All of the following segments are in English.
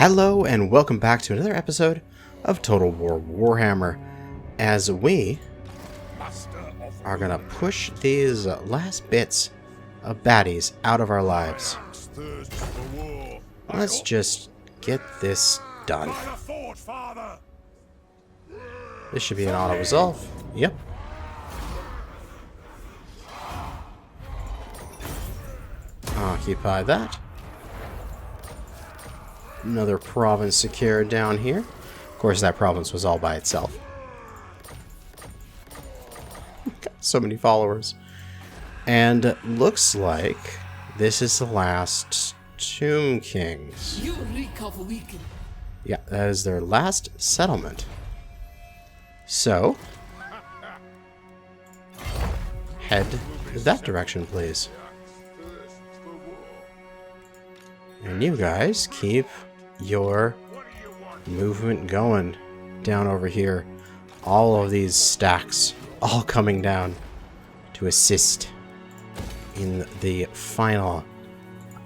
Hello and welcome back to another episode of Total War Warhammer, as we are gonna push these last bits of baddies out of our lives. Let's just get this done. This should be an auto resolve. Yep. Occupy that. Another province secured down here. Of course, that province was all by itself. Got so many followers. And looks like this is the last Tomb Kings. Yeah, that is their last settlement. So, head that direction, please. And you guys keep your movement going down over here. All of these stacks all coming down to assist in the final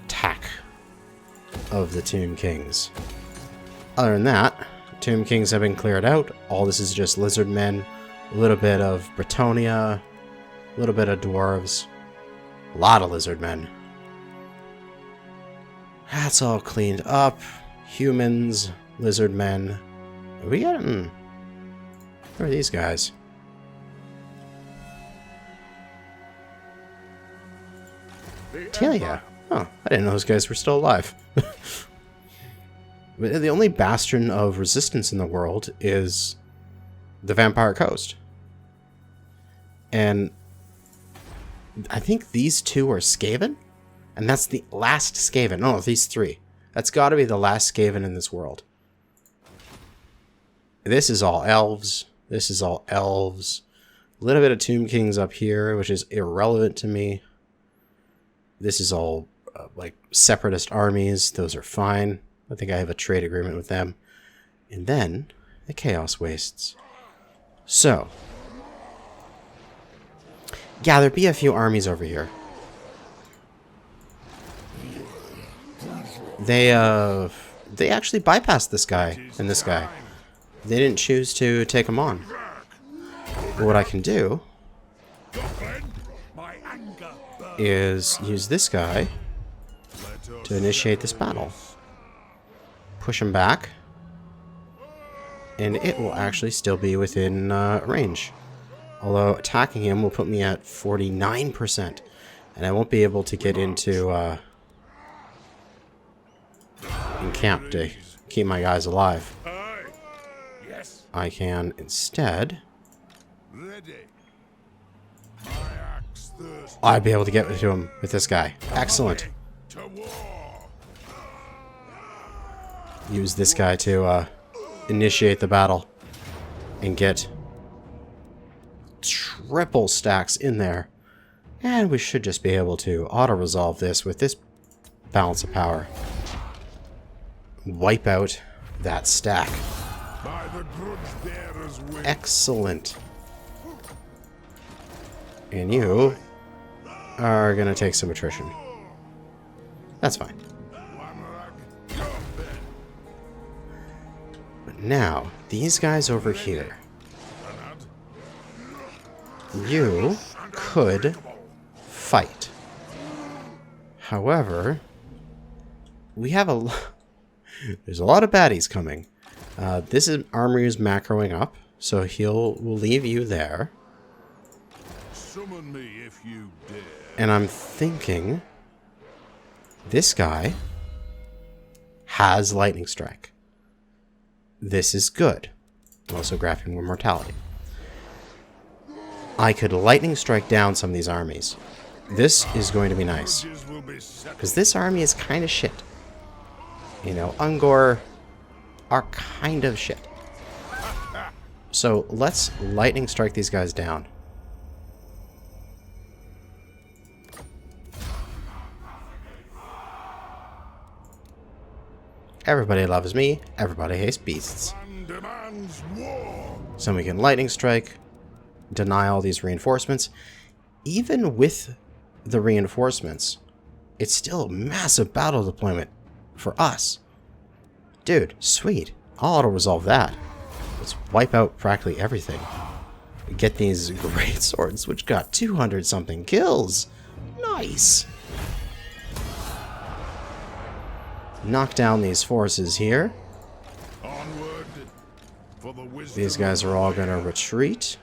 attack of the Tomb Kings. Other than that, Tomb Kings have been cleared out. All this is just lizard men, a little bit of Bretonia, a little bit of dwarves, a lot of lizard men. That's all cleaned up. Humans, lizard men. Are we getting... Who are these guys? Talia. Oh, I didn't know those guys were still alive. The only bastion of resistance in the world is the Vampire Coast. And I think these two are Skaven? And that's the last Skaven. No, these three. That's got to be the last Skaven in this world. This is all elves. This is all elves. A little bit of Tomb Kings up here, which is irrelevant to me. This is all like separatist armies. Those are fine. I think I have a trade agreement with them. And then the Chaos Wastes. So, yeah, there'd be a few armies over here. They actually bypassed this guy and this guy. They didn't choose to take him on. But what I can do is use this guy to initiate this battle. Push him back. And it will actually still be within range. Although attacking him will put me at 49%. And I won't be able to get into... in camp to keep my guys alive. I can instead... I'd be able to get to him with this guy. Excellent. Use this guy to initiate the battle and get triple stacks in there. And we should just be able to auto-resolve this with this balance of power. Wipe out that stack. Excellent. And you are going to take some attrition. That's fine. But now, these guys over here. You could fight. However, we have a... There's a lot of baddies coming. This is armory is macroing up, so we'll leave you there. Summon me if you dare. And I'm thinking this guy has lightning strike. This is good. Also graphing with mortality. I could lightning strike down some of these armies. This is going to be nice. Because this army is kind of shit. You know, Ungor are kind of shit. So let's lightning strike these guys down. Everybody loves me, everybody hates beasts. So we can lightning strike, deny all these reinforcements. Even with the reinforcements, it's still a massive battle deployment for us. Dude, sweet. I'll auto-resolve that. Let's wipe out practically everything. Get these great swords, which got 200-something kills. Nice. Knock down these forces here. These guys are all going to retreat.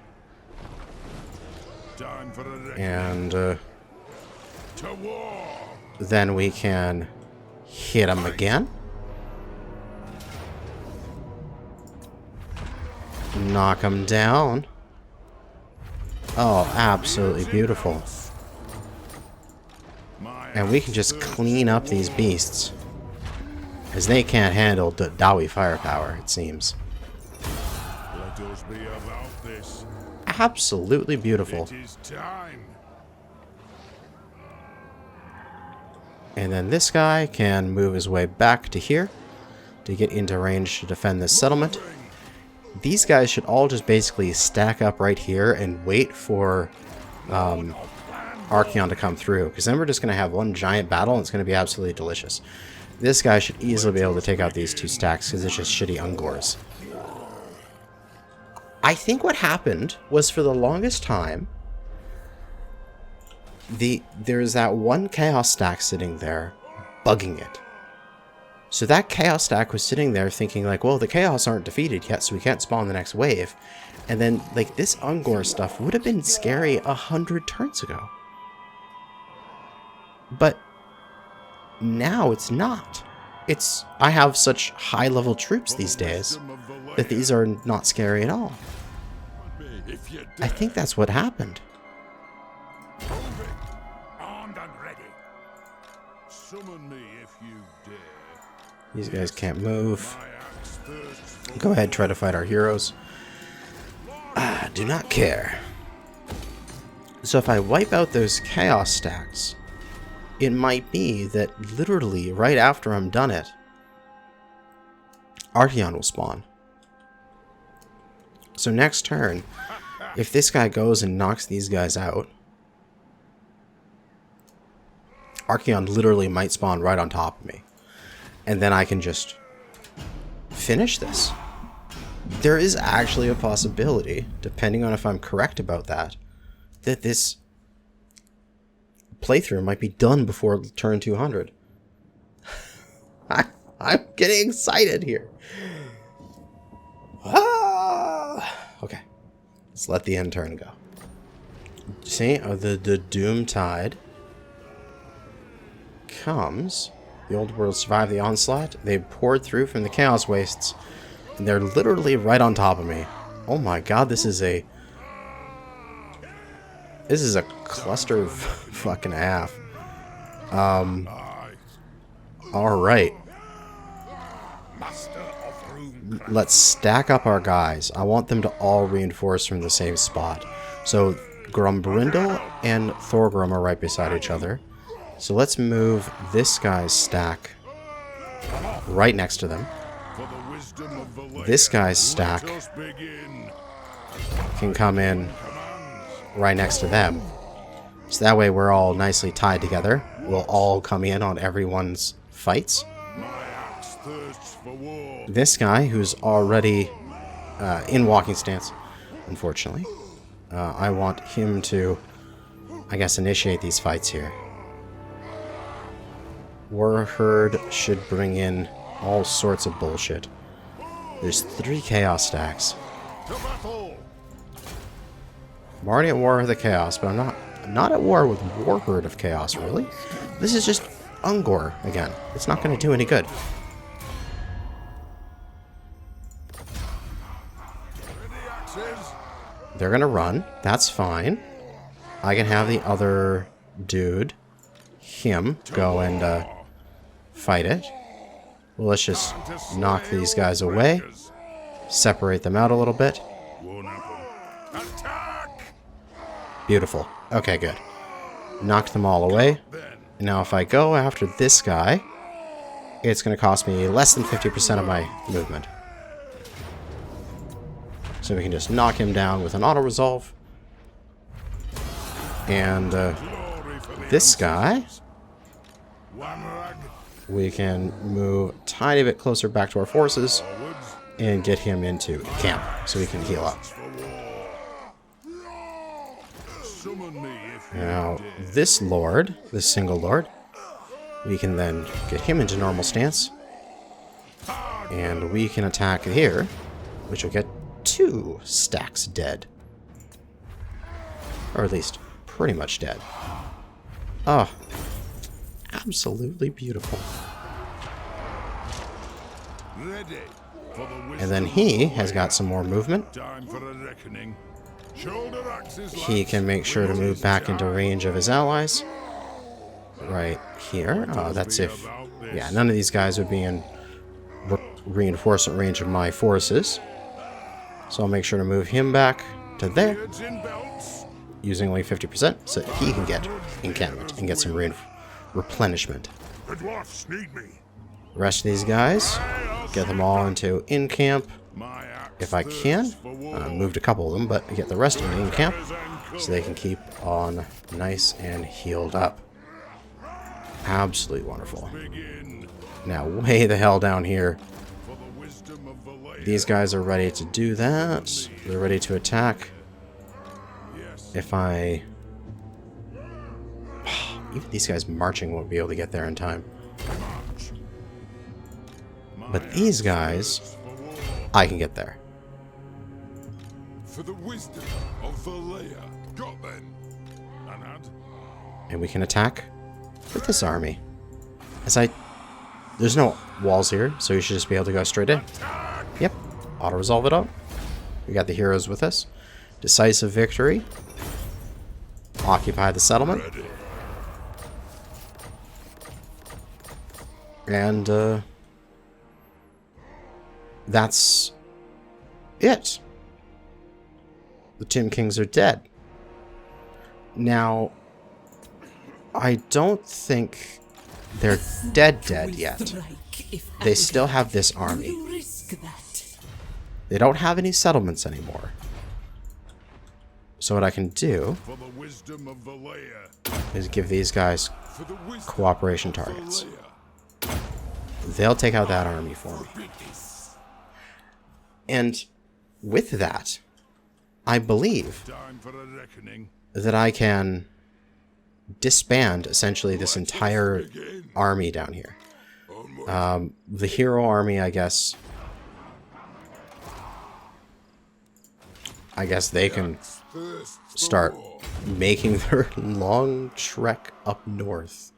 And then we can hit them again. Knock them down. Oh, absolutely beautiful. And we can just clean up these beasts. As they can't handle the Dawi firepower, it seems. Absolutely beautiful. And then this guy can move his way back to here to get into range to defend this settlement. These guys should all just basically stack up right here and wait for Archaon to come through, because then we're just going to have one giant battle and it's going to be absolutely delicious. This guy should easily be able to take out these two stacks because it's just shitty Ungors. I think what happened was, for the longest time, there's that one chaos stack sitting there bugging it. So that chaos stack was sitting there thinking like, well, the chaos aren't defeated yet, so we can't spawn the next wave. And then like this Ungor stuff would have been scary 100 turns ago. But now it's not. I have such high level troops these days that these are not scary at all. I think that's what happened. These guys can't move. Go ahead, try to fight our heroes. Do not care. So if I wipe out those chaos stacks, it might be that literally right after I'm done it, Archaon will spawn. So next turn, if this guy goes and knocks these guys out, Archaon literally might spawn right on top of me. And then I can just finish this. There is actually a possibility, depending on if I'm correct about that, that this playthrough might be done before turn 200. I'm getting excited here. Okay. Let's let the end turn go. See, the Doom Tide comes. The old world survived the onslaught. They poured through from the chaos wastes. And they're literally right on top of me. Oh my god, this is a cluster of fucking half. Alright. Let's stack up our guys. I want them to all reinforce from the same spot. So Grumbrindle and Thorgrim are right beside each other. So let's move this guy's stack right next to them. This guy's stack can come in right next to them. So that way we're all nicely tied together. We'll all come in on everyone's fights. This guy, who's already in walking stance, unfortunately, I want him to, I guess, initiate these fights here. Warherd should bring in all sorts of bullshit. There's 3 chaos stacks. I'm already at war with the chaos, but I'm not at war with Warherd of chaos, really. This is just Ungor again. It's not going to do any good. They're going to run. That's fine. I can have the other dude, him, go and fight it. Well, let's just knock these guys away. Separate them out a little bit. Beautiful. Okay, good. Knocked them all away. Now if I go after this guy, it's going to cost me less than 50% of my movement. So we can just knock him down with an auto-resolve. And this guy we can move a tiny bit closer back to our forces and get him into camp so he can heal up. Now, this lord, this single lord, we can then get him into normal stance. And we can attack here, which will get 2 stacks dead. Or at least, pretty much dead. Oh, absolutely beautiful. And then he has got some more movement. He can make sure to move back into range of his allies. Right here. Oh, that's if... Yeah, none of these guys would be in reinforcement range of my forces. So I'll make sure to move him back to there. Using only 50% so that he can get encampment and get some replenishment. The dwarfs need me. The rest of these guys, get them all into in-camp if I can. Moved a couple of them, but get the rest of them in-camp so they can keep on nice and healed up. Absolutely wonderful. Now, way the hell down here. These guys are ready to do that. They're ready to attack. If I... Even these guys marching won't be able to get there in time. But these guys, I can get there. For the wisdom of Valea. Got then. And we can attack with this army. There's no walls here, so you should just be able to go straight in. Yep. Auto-resolve it up. We got the heroes with us. Decisive victory. Occupy the settlement. And, that's it. The Tomb Kings are dead. Now, I don't think they're dead yet. They still have this army. They don't have any settlements anymore. So what I can do is give these guys cooperation targets. They'll take out that army for me. And with that, I believe that I can disband essentially this entire army down here. The hero army, I guess they can start making their long trek up north,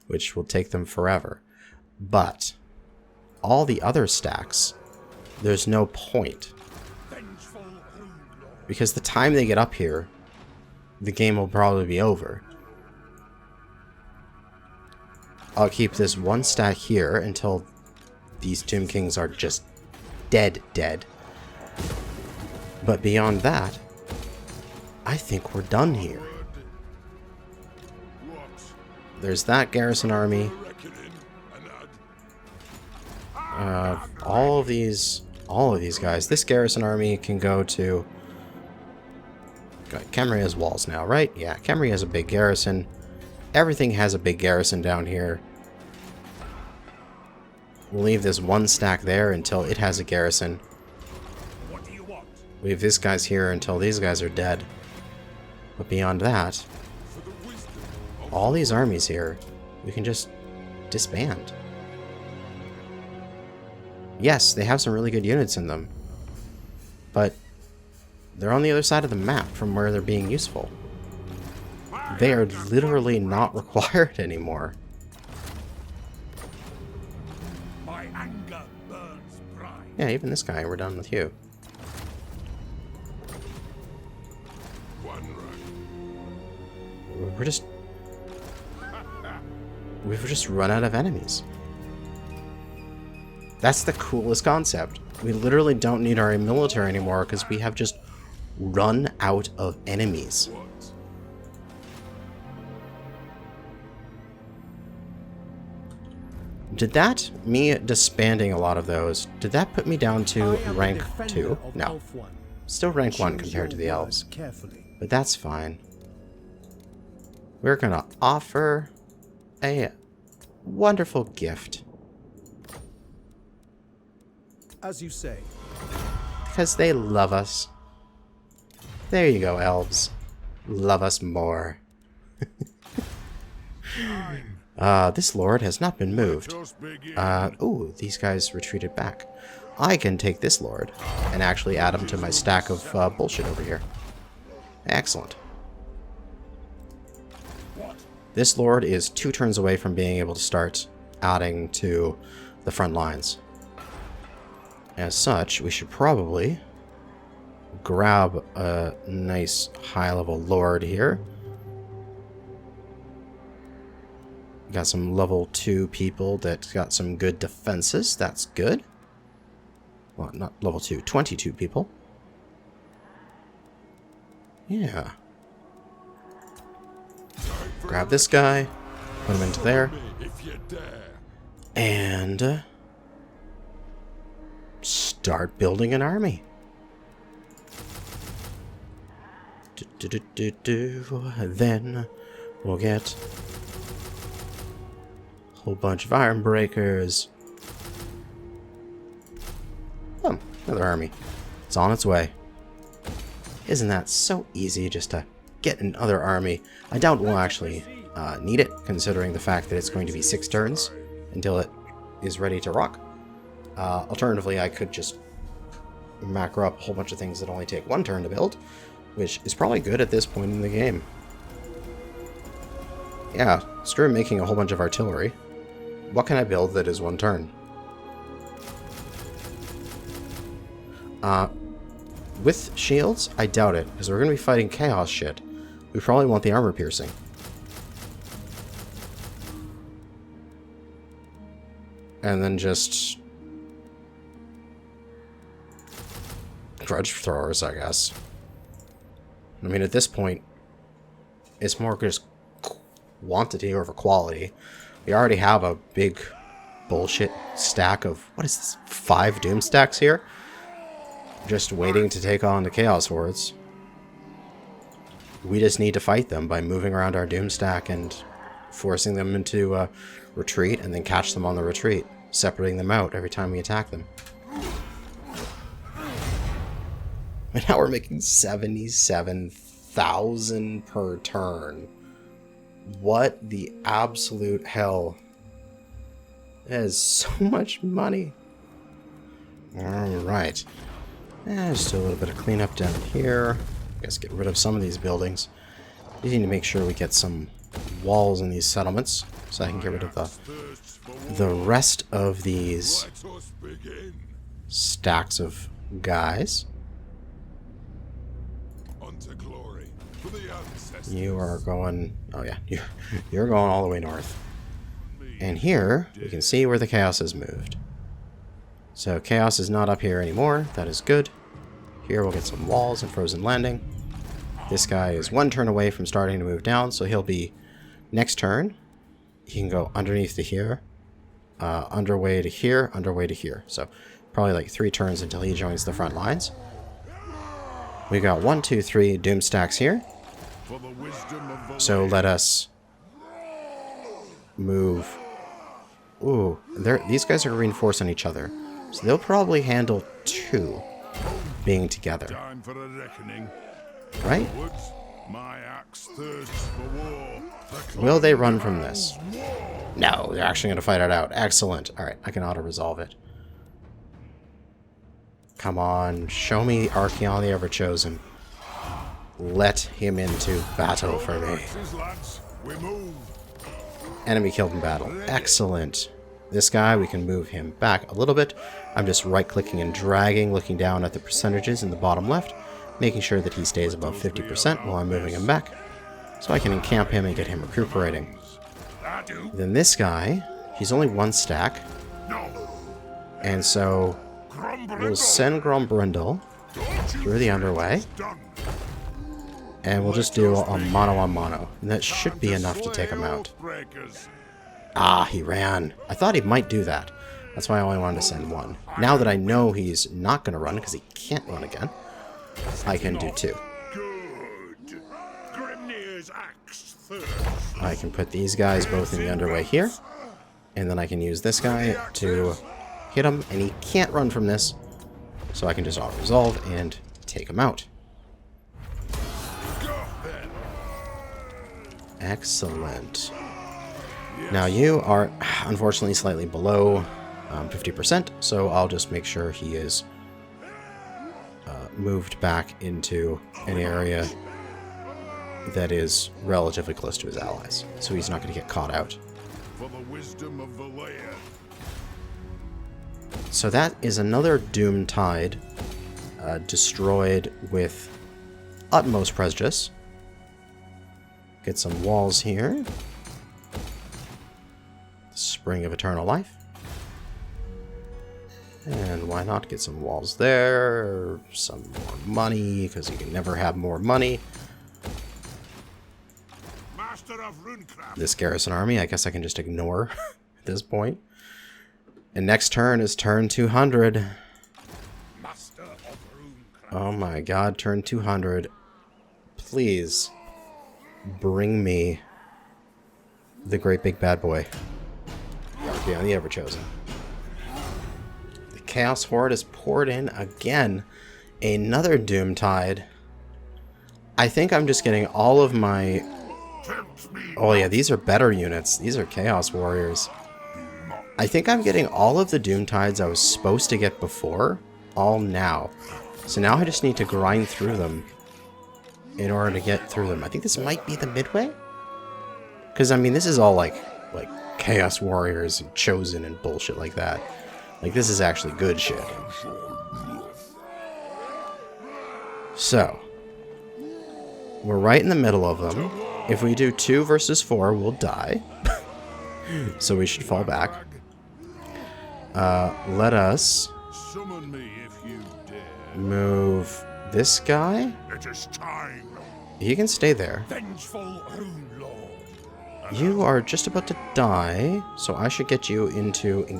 which will take them forever. But all the other stacks, there's no point. Because the time they get up here, the game will probably be over. I'll keep this one stack here until these Tomb Kings are just dead. But beyond that, I think we're done here. There's that garrison army. All of these guys. This garrison army can go to... Khemri has walls now, right? Yeah, Khemri has a big garrison. Everything has a big garrison down here. We'll leave this one stack there until it has a garrison. Leave this guys here until these guys are dead. But beyond that, all these armies here, we can just disband. Yes, they have some really good units in them, but they're on the other side of the map from where they're being useful. They are literally not required anymore. My anger burns bright. Yeah, even this guy, we're done with you. We've just run out of enemies. That's the coolest concept. We literally don't need our military anymore because we have just run out of enemies. Did that, me disbanding a lot of those, did that put me down to rank 2? No. Still rank 1 compared to the elves. But that's fine. We're gonna offer a wonderful gift. As you say. Because they love us. There you go, elves. Love us more. This lord has not been moved. Ooh, these guys retreated back. I can take this lord and actually add him to my stack of bullshit over here. Excellent. This lord is 2 turns away from being able to start adding to the front lines. As such, we should probably grab a nice high-level lord here. Got some level 2 people that got some good defenses. That's good. Well, not level 2, 22 people. Yeah. Grab this guy, put him into there, and start building an army. Then we'll get a whole bunch of iron breakers. Oh, another army. It's on its way. Isn't that so easy just to get another army? I doubt we'll actually need it, considering the fact that it's going to be 6 turns until it is ready to rock. Alternatively, I could just macro up a whole bunch of things that only take 1 turn to build, which is probably good at this point in the game. Yeah, screw making a whole bunch of artillery. What can I build that is 1 turn? With shields, I doubt it, because we're going to be fighting chaos shit. We probably want the armor piercing. And then just grudge throwers, I guess. I mean, at this point, it's more just quantity over quality. We already have a big bullshit stack of, what is this, 5 doom stacks here? Just waiting to take on the chaos hordes. We just need to fight them by moving around our doom stack and forcing them into retreat, and then catch them on the retreat, separating them out every time we attack them. And now we're making 77,000 per turn. What the absolute hell? That is so much money. Alright. Just a little bit of cleanup down here. I guess get rid of some of these buildings. We need to make sure we get some walls in these settlements, so I can get rid of the rest of these stacks of guys. You are going... oh yeah, you're going all the way north. And here, we can see where the chaos has moved. So chaos is not up here anymore. That is good. Here we'll get some walls and frozen landing. This guy is 1 turn away from starting to move down, so he'll be next turn. He can go underneath to here, underway to here, underway to here. So probably like 3 turns until he joins the front lines. We got 1, 2, 3 doom stacks here. So let us move. Ooh, these guys are reinforcing each other. So they'll probably handle 2 being together. Time for a reckoning. Right? My axe thirsts for war. Will they run from this? No, they're actually going to fight it out. Excellent. Alright, I can auto-resolve it. Come on, show me Archeon the Everchosen. Let him into battle for me. Enemy killed in battle. Excellent. This guy, we can move him back a little bit. I'm just right-clicking and dragging, looking down at the percentages in the bottom left, making sure that he stays above 50% while I'm moving him back, so I can encamp him and get him recuperating. Then this guy, he's only 1 stack, and so we'll send Grombrindle through the underway, and we'll just do a mono-on-mono, and that should be enough to take him out. Ah, he ran. I thought he might do that. That's why I only wanted to send 1. Now that I know he's not going to run, because he can't run again, I can do 2. I can put these guys both in the underway here. And then I can use this guy to hit him, and he can't run from this. So I can just auto-resolve and take him out. Excellent. Now you are, unfortunately, slightly below 50%, so I'll just make sure he is moved back into an area that is relatively close to his allies, so he's not going to get caught out. For the wisdom of the layer. So that is another Doomtide destroyed with utmost prejudice. Get some walls here. Spring of Eternal Life. And why not get some walls there? Some more money, because you can never have more money. Master of Runecraft. This garrison army, I guess I can just ignore at this point. And next turn is turn 200. Master of Runecraft. Oh my god, turn 200. Please bring me the great big bad boy. Beyond the Everchosen. The Chaos Horde is poured in again. Another Doomtide. I think I'm just getting all of my... Oh yeah, these are better units. These are Chaos Warriors. I think I'm getting all of the Doomtides I was supposed to get before, all now. So now I just need to grind through them in order to get through them. I think this might be the midway? Because, I mean, this is all like Chaos Warriors and Chosen and bullshit like that. Like, this is actually good shit. So, we're right in the middle of them. If we do 2 versus 4, we'll die. So we should fall back. Let us Summon me if you dare. move this guy. It is time. He can stay there. Vengeful Rune Lord. You are just about to die, so I should get you in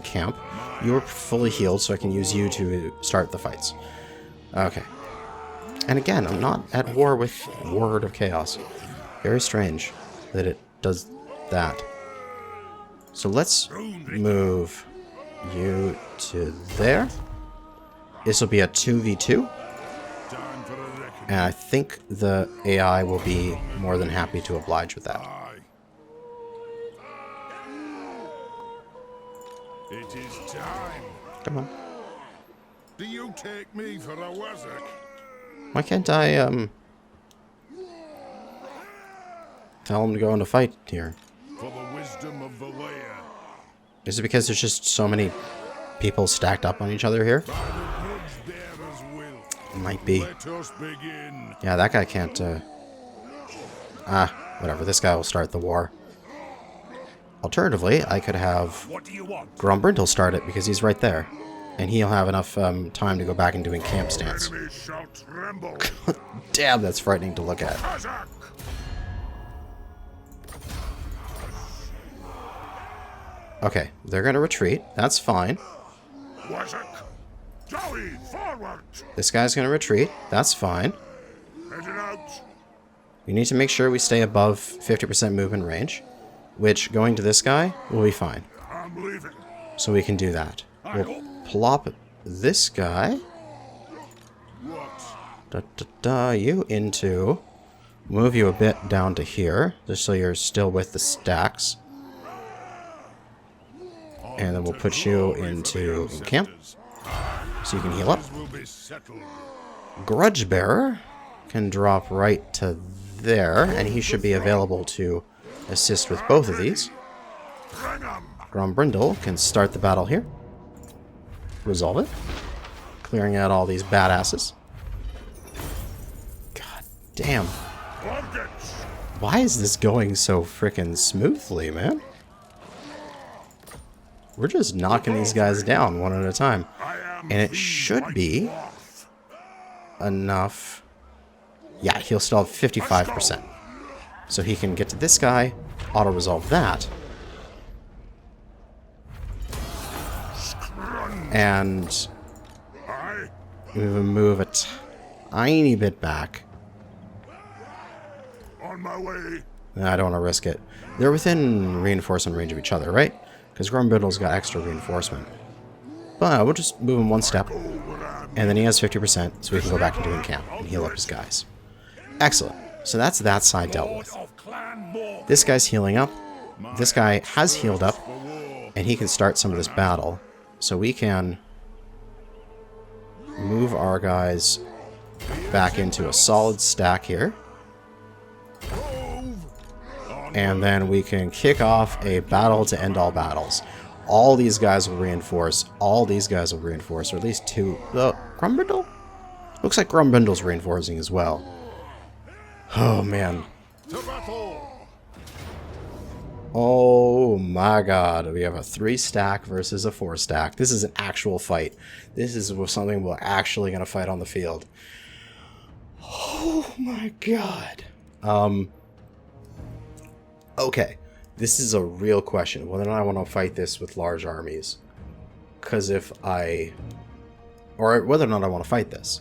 camp. You are fully healed, so I can use you to start the fights. Okay. And again, I'm not at war with Word of Chaos. Very strange that it does that. So let's move you to there. This will be a 2v2. Time for a reckoning. And I think the AI will be more than happy to oblige with that. Aye. It is time. Come on. Do you take me for a wazzock? Why can't I, tell him to go into fight here? For the wisdom of the layer. Is it because there's just so many people stacked up on each other here? By the grudge bearer's will. It might be. Let us begin. Yeah, that guy can't, whatever. This guy will start the war. Alternatively, I could have What do you want? Grombrindle start it because he's right there. And he'll have enough time to go back and doing camp stance. Enemies shall tremble. Damn, that's frightening to look at. Wazzock. Okay, they're going to retreat. That's fine. Wazzock. Joey, forward. This guy's going to retreat. That's fine. Heading out. We need to make sure we stay above 50% movement range, which, going to this guy, will be fine. I'm leaving. So we can do that. We'll plop this guy, What? you into, move you a bit down to here, just so you're still with the stacks. And then we'll put you into camp, so you can heal up. Will be settled. Grudge Bearer can drop right to there, and he should be available to assist with both of these. Bring 'em. Grombrindle can start the battle here. Resolve it. Clearing out all these badasses. God damn. Buckets. Why is this going so frickin' smoothly, man? We're just knocking these guys down one at a time. I am And it the should White be Dwarf. enough. Yeah, he'll still have 55%. So he can get to this guy, auto-resolve that. And Aye. move a tiny bit back. On my way. I don't want to risk it. They're within reinforcement range of each other, right? because Grumbindle's got extra reinforcement. But we'll just move him one step, and then he has 50%, so we can go back into camp and heal up his guys. Excellent. So that's that side dealt with. This guy's healing up. This guy has healed up, and he can start some of this battle. So we can move our guys back into a solid stack here. And then we can kick off a battle to end all battles. All these guys will reinforce. All these guys will reinforce, or at least two. Grumbindle? Looks like Grumbindle's reinforcing as well. Oh, man. Oh, my God. We have a 3-stack versus a 4-stack. This is an actual fight. This is something we're actually going to fight on the field. Oh, my God. Okay. This is a real question, whether or not I want to fight this with large armies. Because if I... Or whether or not I want to fight this.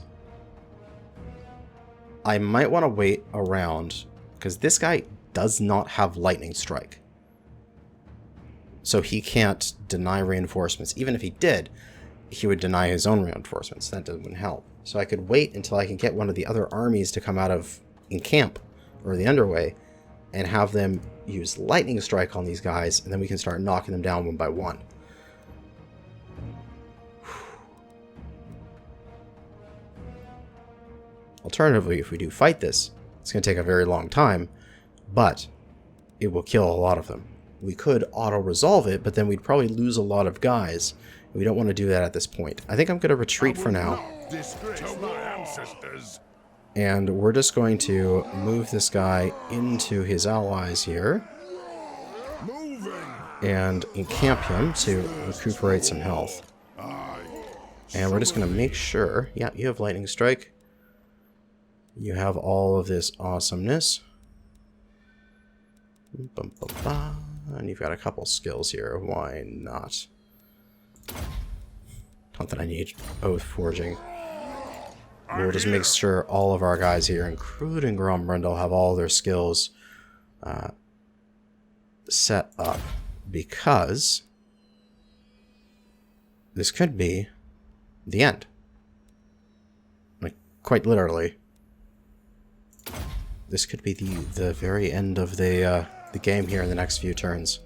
I might want to wait around, because this guy does not have Lightning Strike. So he can't deny reinforcements. Even if he did, he would deny his own reinforcements. That doesn't help. So I could wait until I can get one of the other armies to come out of in camp, or the underway, and have them use Lightning Strike on these guys, and then we can start knocking them down one by one. Alternatively, if we do fight this, it's going to take a very long time, but it will kill a lot of them. We could auto-resolve it, but then we'd probably lose a lot of guys. We don't want to do that at this point. I think I'm going to retreat for now. And we're just going to move this guy into his allies here. And encamp him to recuperate some health. And we're just going to make sure... Yeah, you have Lightning Strike. You have all of this awesomeness. And you've got a couple skills here. Why not? Not that I need Oath Forging. We'll just make sure all of our guys here, including Grumbindle, have all their skills set up. Because this could be the end. Like, quite literally. This could be the very end of the game here in the next few turns.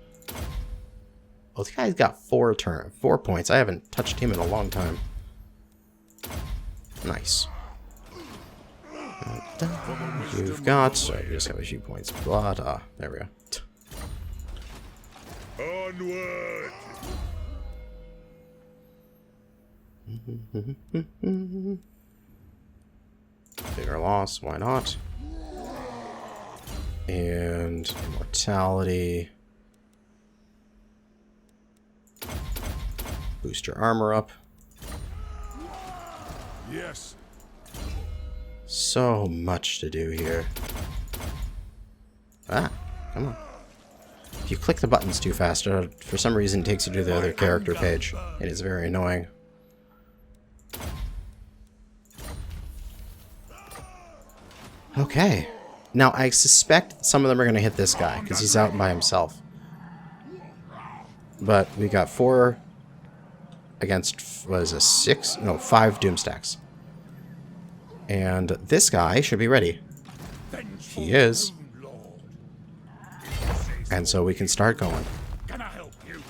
Oh, the guy's got 4 points. I haven't touched him in a long time. Nice. You've got... Sorry, you just have a few points. Blah, there we go. Onward. Bigger loss, why not? And immortality. Boost your armor up. Yes. So much to do here. Ah, come on. If you click the buttons too fast, for some reason it takes you to the other character page. It is very annoying. Okay. Now, I suspect some of them are going to hit this guy, because he's out by himself. But we got 4 against, what is this, 6? No, 5 Doomstacks. And this guy should be ready. He is. And so we can start going.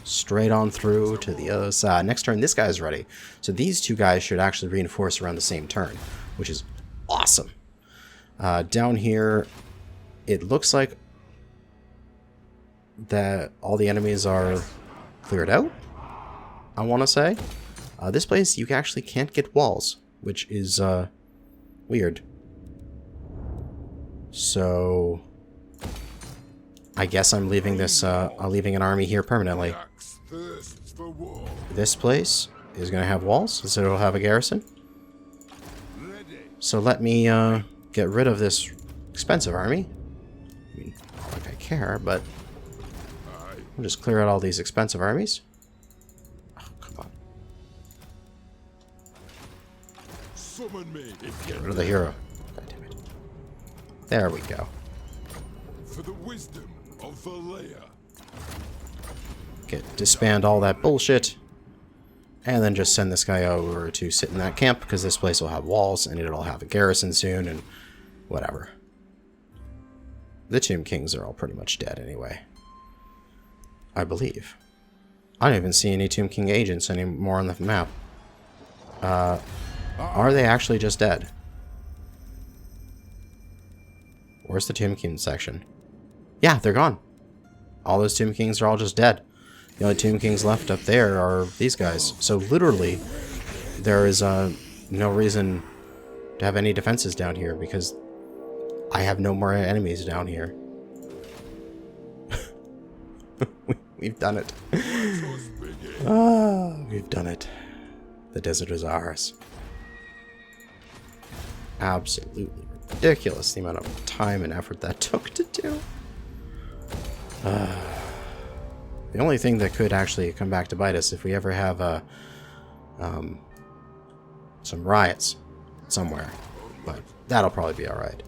Straight on through to the other side. Next turn, this guy's ready. So these 2 guys should actually reinforce around the same turn, which is awesome. Down here, it looks like that all the enemies are cleared out, I want to say. This place, you actually can't get walls, which is weird. So I guess I'm leaving this, leaving an army here permanently. This place is going to have walls, so it'll have a garrison. So let me get rid of this expensive army. I mean, not like I care, but we'll just clear out all these expensive armies. Oh, come on. Summon me. Get rid of the hero. God damn it. There we go. For the wisdom of Valea. disband all that bullshit, and then just send this guy over to sit in that camp, because this place will have walls, and it'll have a garrison soon, and whatever. The Tomb Kings are all pretty much dead anyway. I believe. I don't even see any Tomb King agents anymore on the map. Are they actually just dead? Where's the Tomb King section? Yeah, they're gone. All those Tomb Kings are all just dead. The only Tomb Kings left up there are these guys. So literally, there is no reason to have any defenses down here, because I have no more enemies down here. We've done it. We've done it. The desert is ours. Absolutely ridiculous the amount of time and effort that took to do. The only thing that could actually come back to bite us if we ever have some riots somewhere, but that'll probably be alright.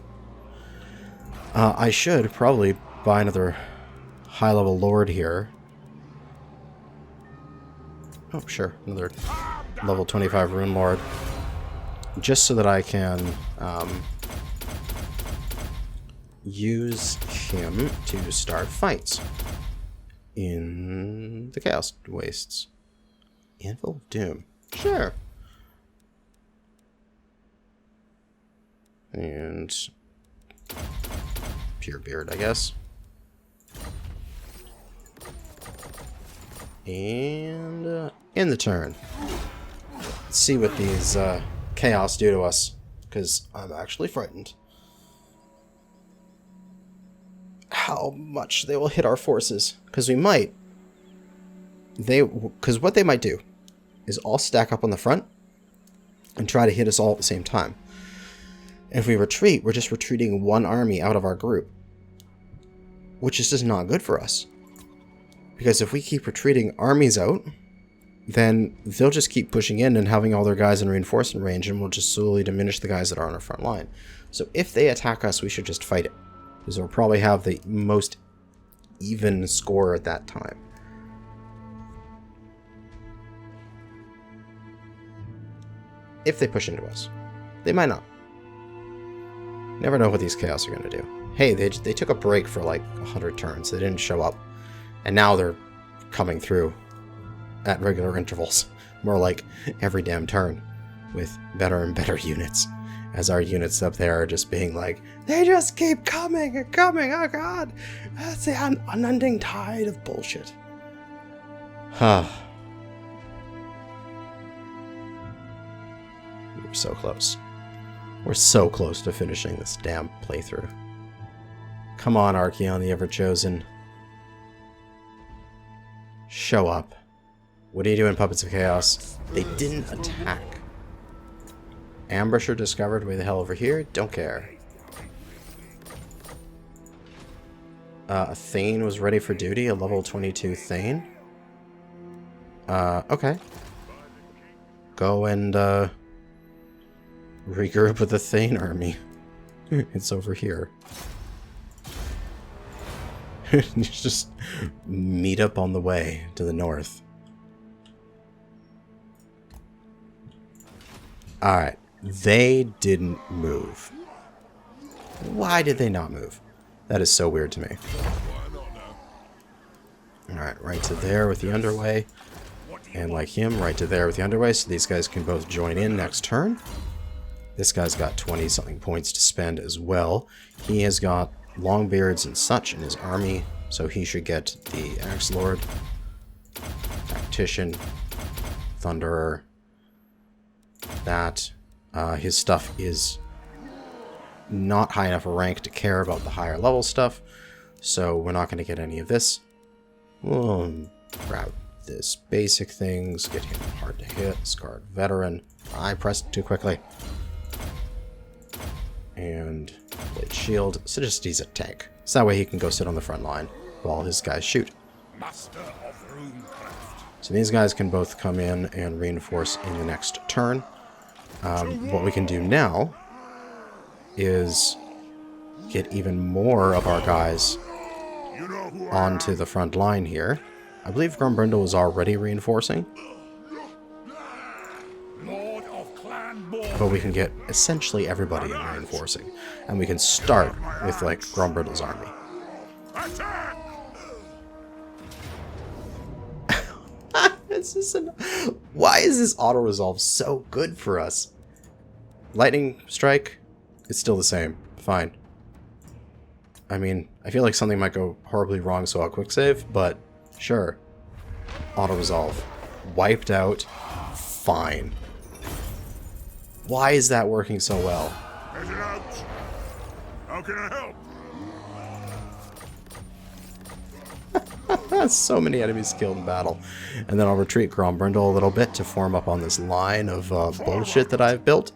I should probably buy another high-level lord here. Oh, sure, another level 25 rune lord, just so that I can use him to start fights in the Chaos Wastes. Anvil of Doom. Sure. And Pure Beard, I guess. And in the turn. Let's see what these chaos do to us, because I'm actually frightened. How much they will hit our forces, because we might. Because what they might do is all stack up on the front and try to hit us all at the same time. If we retreat, we're just retreating one army out of our group, which is just not good for us. Because if we keep retreating armies out, then they'll just keep pushing in and having all their guys in reinforcement range, and we'll just slowly diminish the guys that are on our front line. So if they attack us, we should just fight it, because we'll probably have the most even score at that time. If they push into us. They might not. Never know what these chaos are going to do. Hey, they took a break for like 100 turns. They didn't show up. And now they're coming through at regular intervals. More like every damn turn, with better and better units. As our units up there are just being like, they just keep coming and coming, oh god! That's the unending tide of bullshit. Huh. We're so close. We're so close to finishing this damn playthrough. Come on, Archeon the Ever-Chosen. Show up. What are you doing, Puppets of Chaos? They didn't attack. Ambusher discovered way the hell over here. Don't care. A Thane was ready for duty. A level 22 Thane. Okay. Go and, regroup with the Thane army. It's over here. Just meet up on the way to the north. Alright. They didn't move. Why did they not move? That is so weird to me. Alright, right to there with the underway. And like him, right to there with the underway, so these guys can both join in next turn. This guy's got 20-something points to spend as well. He has got Longbeards and such in his army, so he should get the Axe Lord, Tactician, Thunderer. That. His stuff is not high enough a rank to care about the higher level stuff, so we're not going to get any of this. We'll grab this basic things, get him hard to hit, Scarred Veteran. I pressed too quickly. And Blade Shield, so just he's a tank. So that way he can go sit on the front line while his guys shoot. So these guys can both come in and reinforce in the next turn. What we can do now is get even more of our guys onto the front line here. I believe Grombrindle is already reinforcing. Lord of Clan But we can get essentially everybody in reinforcing. And we can start with, like, Grombrindle's army. Attack! Why is this auto-resolve so good for us? Lightning strike? It's still the same. Fine. I mean, I feel like something might go horribly wrong, so I'll quick save, but sure. Auto-resolve. Wiped out. Fine. Why is that working so well? Headed out. How can I help? So many enemies killed in battle. And then I'll retreat Grombrindle a little bit to form up on this line of bullshit that I've built.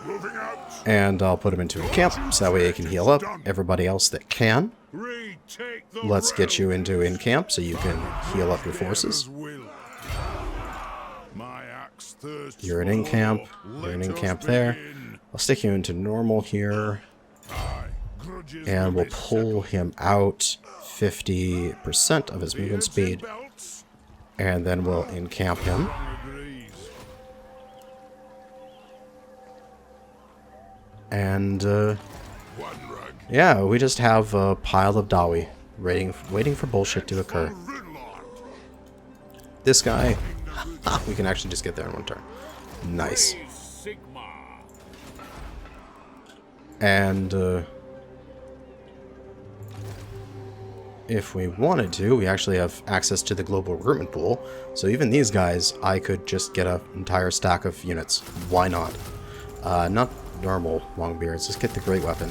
Moving out. And I'll put him into a camp, so that way he can heal up. Everybody else that can, Retake the let's get you realm. into in camp so you can heal up your forces. Will. My axe thirsts You're an for in camp. war. You're an Let in us camp there. begin. I'll stick you into normal here, Aye. Grudges and will we'll be pull him out 50% of his settled. movement Beards speed, and belts. and then we'll in camp him. Agrees. And One rug. yeah, we just have a pile of Dawi waiting for bullshit to occur. Rinlock. This guy, we can actually just get there in one turn. Nice. Sigma. And if we wanted to, we actually have access to the global recruitment pool. So even these guys, I could just get an entire stack of units. Why not? Not normal Longbeards. Just get the great weapon.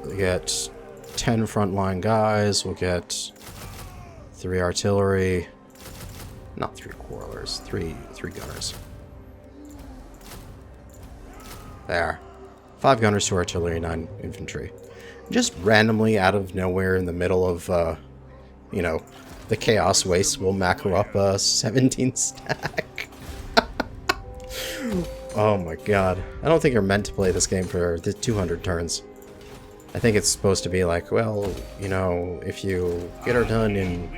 We get 10 frontline guys. We'll get 3 artillery. Not 3 quarrelers. 3 gunners. There. 5 gunners, 2 artillery, 9 infantry. Just randomly out of nowhere in the middle of, you know, the chaos waste, we'll macro up a 17 stack. Oh my god. I don't think you're meant to play this game for the 200 turns. I think it's supposed to be like, well, you know, if you get her done in,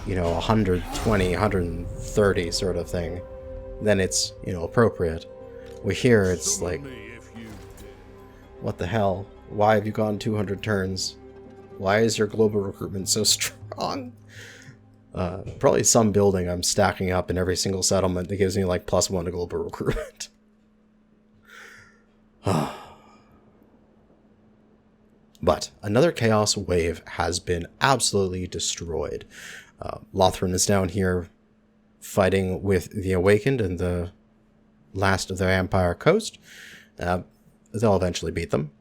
you know, 120, 130 sort of thing, then it's, you know, appropriate. Well, here it's like, what the hell? Why have you gone 200 turns? Why is your global recruitment so strong? Probably some building I'm stacking up in every single settlement that gives me like +1 to global recruitment. But another chaos wave has been absolutely destroyed. Lothran is down here fighting with the Awakened and the last of the Empire Coast. They'll eventually beat them.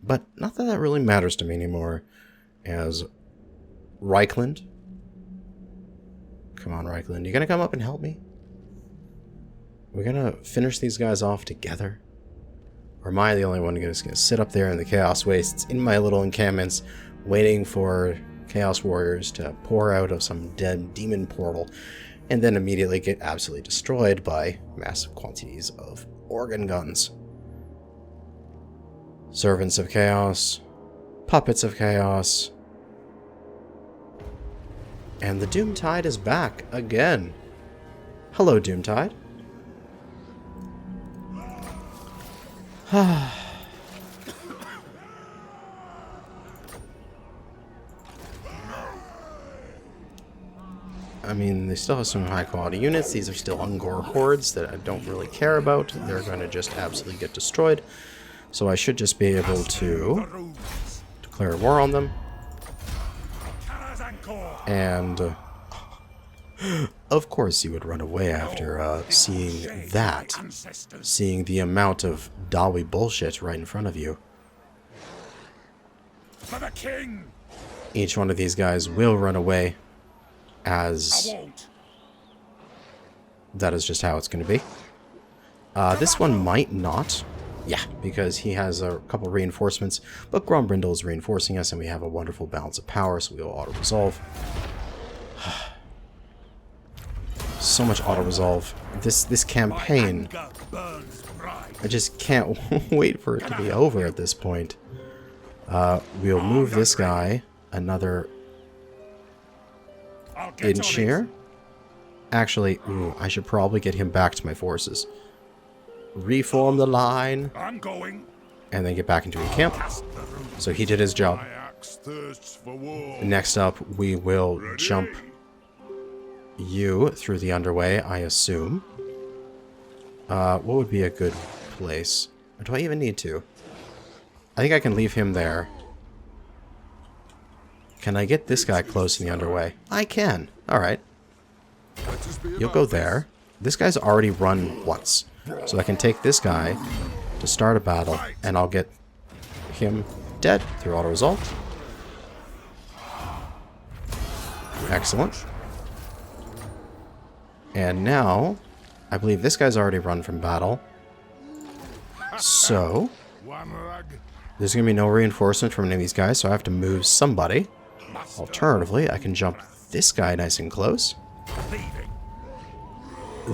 But not that that really matters to me anymore, as Reichland. Come on, Reichland. You gonna come up and help me? We're gonna finish these guys off together? Or am I the only one who's gonna sit up there in the Chaos Wastes, in my little encampments, waiting for Chaos Warriors to pour out of some dead demon portal, and then immediately get absolutely destroyed by massive quantities of organ guns? Servants of Chaos, Puppets of Chaos, and the Doomtide is back again. Hello, Doomtide. I mean, they still have some high-quality units. These are still Ungor hordes that I don't really care about. They're going to just absolutely get destroyed. So I should just be able to declare war on them. And of course you would run away after seeing that. Seeing the amount of Dawi bullshit right in front of you. For the king. Each one of these guys will run away, as that is just how it's going to be. This one might not. Yeah, because he has a couple reinforcements, but Grombrindle is reinforcing us, and we have a wonderful balance of power, so we will auto-resolve. So much auto-resolve. This campaign, I just can't wait for it to be over at this point. We'll move this guy another I'll get inch on it. here. Actually, ooh, I should probably get him back to my forces. Reform the line, I'm going. and then get back into camp. So he did his job. My axe thirsts for war. Next up, we will jump you through the underway, I assume. What would be a good place? Or do I even need to? I think I can leave him there. Can I get this guy close in the underway? I can. Alright. Let us be You'll about go this. there. This guy's already run once. So I can take this guy to start a battle, and I'll get him dead through auto-resolve. Excellent. And now, I believe this guy's already run from battle. So, One rag. there's going to be no reinforcement from any of these guys, so I have to move somebody. Alternatively, I can jump this guy nice and close. Leaving.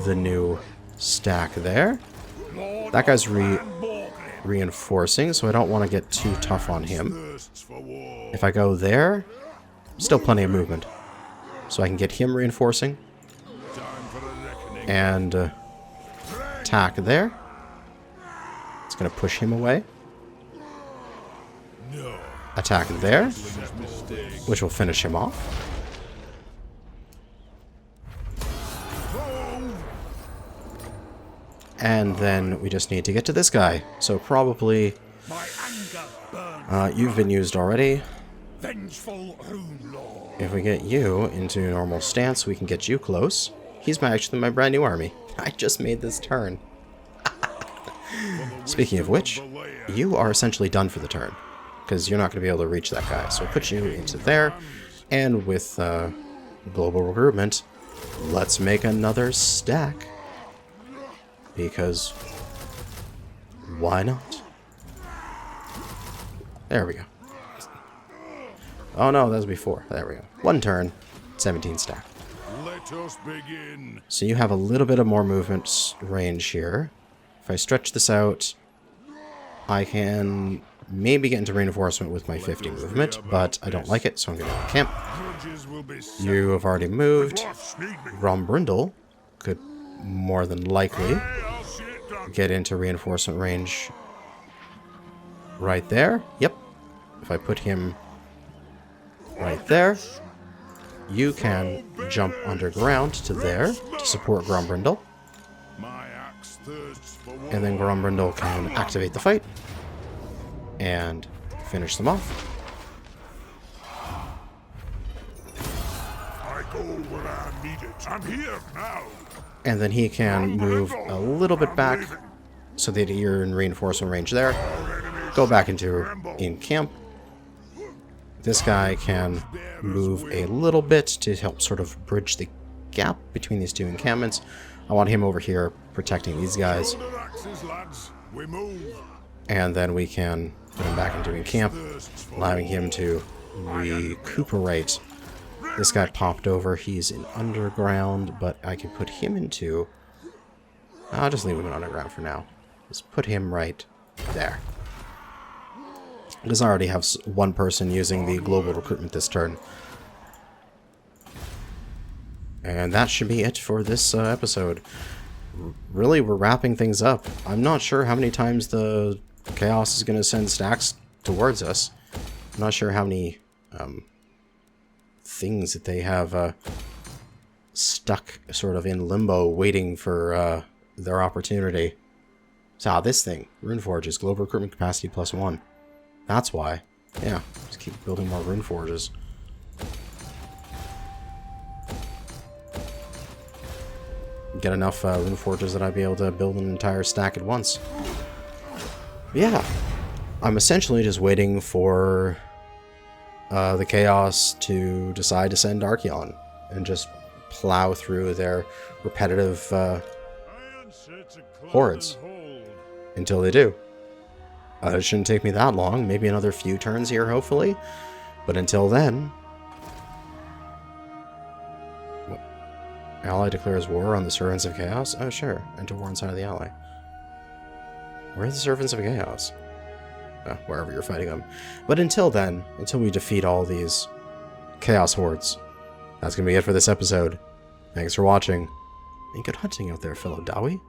The new stack there. Lord That guy's of Van Borglin reinforcing, so I don't want to get too tough on him. thirsts for war. If I go there, still plenty of movement. So I can get him reinforcing Time for a reckoning. and attack there. It's going to push him away. No. Attack there, Mistake. which will finish him off. And then we just need to get to this guy. So probably, My anger burns. you've been used already. Vengeful Rune Lord. If we get you into normal stance, we can get you close. He's actually my brand new army. I just made this turn. Speaking of which, you are essentially done for the turn, because you're not going to be able to reach that guy. So we'll put you into there, and with global recruitment, let's make another stack. Because why not? There we go. Oh no, that was before. There we go. One turn, 17 stack. Let us begin. So you have a little bit of more movement range here. If I stretch this out, I can maybe get into reinforcement with my 50 movement, but I don't like it, so I'm going to go to camp. Grudges will be set. You have already moved. Dwarfs need me. Grombrindle could more than likely Hey, I'll see it done. get into reinforcement range right there. Yep. If I put him right there, you can jump underground to there to support Grombrindle, My axe thirsts for war. and then Grombrindle can activate the fight and finish them off. I go where I need it. I'm here now. And then he can move a little bit back so that you're in reinforcement range there. Go back into in camp. This guy can move a little bit to help sort of bridge the gap between these two encampments. I want him over here protecting these guys, Shoulder axes, lads. We move. and then we can put him back into in camp, Thirsts for allowing him to recuperate. This guy popped over. He's in underground, but I can put him into... I'll just leave him in underground for now. Just put him right there. Because I already have one person using the global recruitment this turn. And that should be it for this episode. Really, we're wrapping things up. I'm not sure how many times the Chaos is going to send stacks towards us. I'm not sure how many things that they have stuck sort of in limbo waiting for their opportunity. So this thing, Runeforges, global recruitment capacity +1. That's why. Yeah, just keep building more Runeforges. Get enough Runeforges that I'd be able to build an entire stack at once. Yeah, I'm essentially just waiting for the Chaos to decide to send Archeon and just plow through their repetitive hordes until they do. It shouldn't take me that long, maybe another few turns here, hopefully. But until then... What? Ally declares war on the Servants of Chaos? Oh, sure. Enter war inside of the ally. Where are the Servants of Chaos? wherever you're fighting them. But until then, until we defeat all these Chaos Hordes, that's going to be it for this episode. Thanks for watching, and good hunting out there, fellow Dawi.